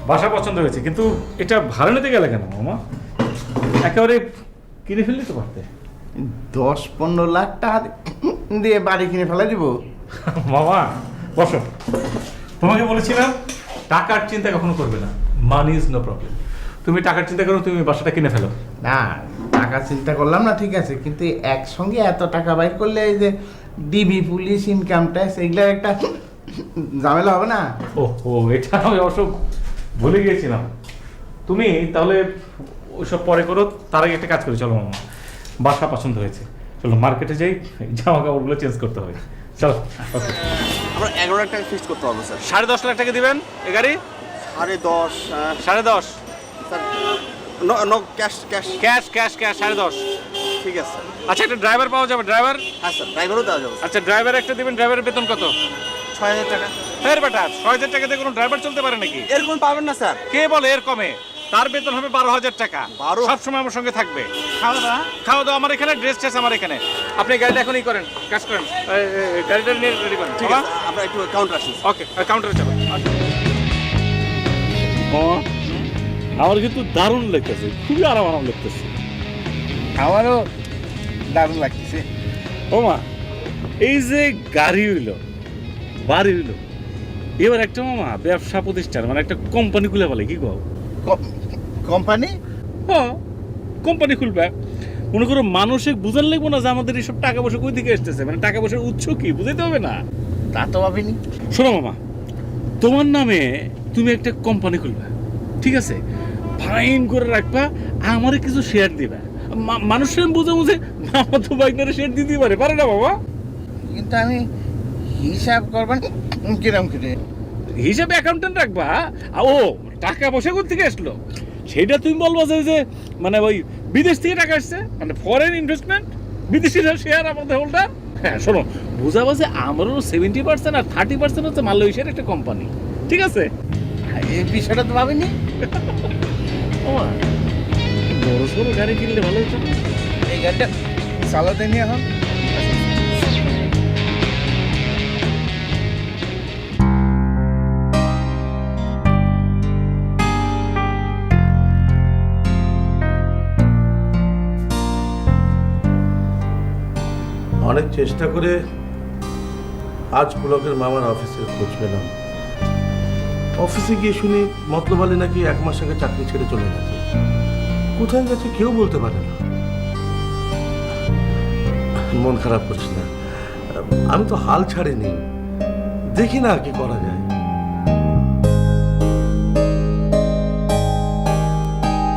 বাসা পছন্দ হয়েছে, কিন্তু এটা ভাড়া নিতে গেলে কেন মামা? একেবারে কিনে ফেললে তো পারতে। 10-15 লাখ টাকা দিয়ে বাড়ি কিনে ফেলা দিব। মামা বসো, তোমাকে বলেছিলাম টাকার চিন্তা কখনো করবে না, মানি ইজ নো প্রবলেম। তুমি টাকার চিন্তা করো, তুমি বাসাটা কিনে ফেলো। না, টাকা চিন্তা করলাম না, ঠিক আছে, কিন্তু একসঙ্গে এত টাকা বাইর করলে এই যে ডিবি, পুলিশ, ইনকাম ট্যাক্স, এগুলার একটা ঝামেলা হবে না? ও এটা আমি অবশ্য ভুলে গিয়েছিলাম। তুমি তাহলে ওইসব পরে করো, তার আগে একটা কাজ করি। চলো মামা, বাসা পছন্দ হয়েছে, চলো মার্কেটে যাই, জামা কাপড়গুলো চেঞ্জ করতে হবে। চলো। ওকে, আমরা 11 লাখ টাকা ফিক্স করতে হবে স্যার। 10.5 লাখ টাকা দিবেন এ গাড়ি? 10.5 10.5 sir. No cash cash cash 10.5। ঠিক আছে স্যার। আচ্ছা, একটা ড্রাইভার পাওয়া যাবে? ড্রাইভার? হ্যাঁ স্যার, ড্রাইভারও দেওয়া যাবে। আচ্ছা, ড্রাইভার একটা দিবেন। ড্রাইভারের বেতন কত? 6,000 টাকা। ফের বেটা, 6,000 টাকা দিয়ে কোনো ড্রাইভার চলতে পারে নাকি? এরকম পাবেন না স্যার। কে বলে এর কমে? তার বেতন হবে 12,000 টাকা। 12? সবসময় আমার সঙ্গে থাকবে। খাওয়া খাওয়া দাওয়া আমার এখানে, ড্রেস ট্রেস আমার এখানে। আপনি গাড়িটা এখনই করেন, কাজ করেন, গাড়িটা নিয়ে রেডি করেন। ঠিক আছে, আমরা একটু কাউন্টার আসি। ওকে, কাউন্টারে যাবেন। আমার কিন্তু দারুণ লাগতেছে, খুবই আরাম লাগতেছে। আমারও দারুণ লাগতেছে। ও মা, এই যে গাড়ি হইল, বাড়ি হইল, এবার একটা মামা ব্যবসা প্রতিষ্ঠান, মানে একটা কোম্পানি খুলে বলে, কি কও? কোম্পানি? হ্যাঁ, কোম্পানি খুলবে। মনে করো মানুষে বুঝার লাগবো না যে আমাদের এইসব টাকা পয়সা কই দিকে আসতেছে, মানে টাকা পয়সার উৎস কি বুঝাইতে হবে না? তা তো ভাবিনি। শোনো মামা, তোমার নামে তুমি একটা কোম্পানি খুলবা, ঠিক আছে? ফাইন করে রাখবা, আমারে কিছু শেয়ার দিবা। মানুষের বুঝে বুঝে মামা তো বাইকনারে শেয়ার দিতে পারে না বাবা? কিন্তু আমি হিসাব করবেন কিরম করে? হিসাবে অ্যাকাউন্টেন্ট রাখবা। ও টাকা পয়সা কোথা থেকে আসলো সেটা তুমি বলবা যে মানে ওই বিদেশ থেকে টাকা আসছে, মানে ফরেন ইনভেস্টমেন্ট, বিদেশিরা শেয়ার আমাদের হোল্ডার। হ্যাঁ শোনো, বুঝাবো যে আমারও 70% আর 30% হচ্ছে মালয়েশিয়ার একটা কোম্পানি, ঠিক আছে? এই বিষয়টা তো ভাবিনি। ও বড় সড়ো গাড়ি কিনলে ভালো হতো। এই গাড়িটা চালাতে নিয়ে এখন অনেক চেষ্টা করে আজ পুলকের মামার অফিসের খোঁজ পেলাম। অফিসে গিয়ে শুনি মতলব আলী নাকি 1 মাস আগে চাকরি ছেড়ে চলে গেছে। কোথায় গেছে কেউ বলতে পারে না। মন খারাপ করিস না, আমি তো হাল ছাড়িনি, দেখি না কি করা যায়।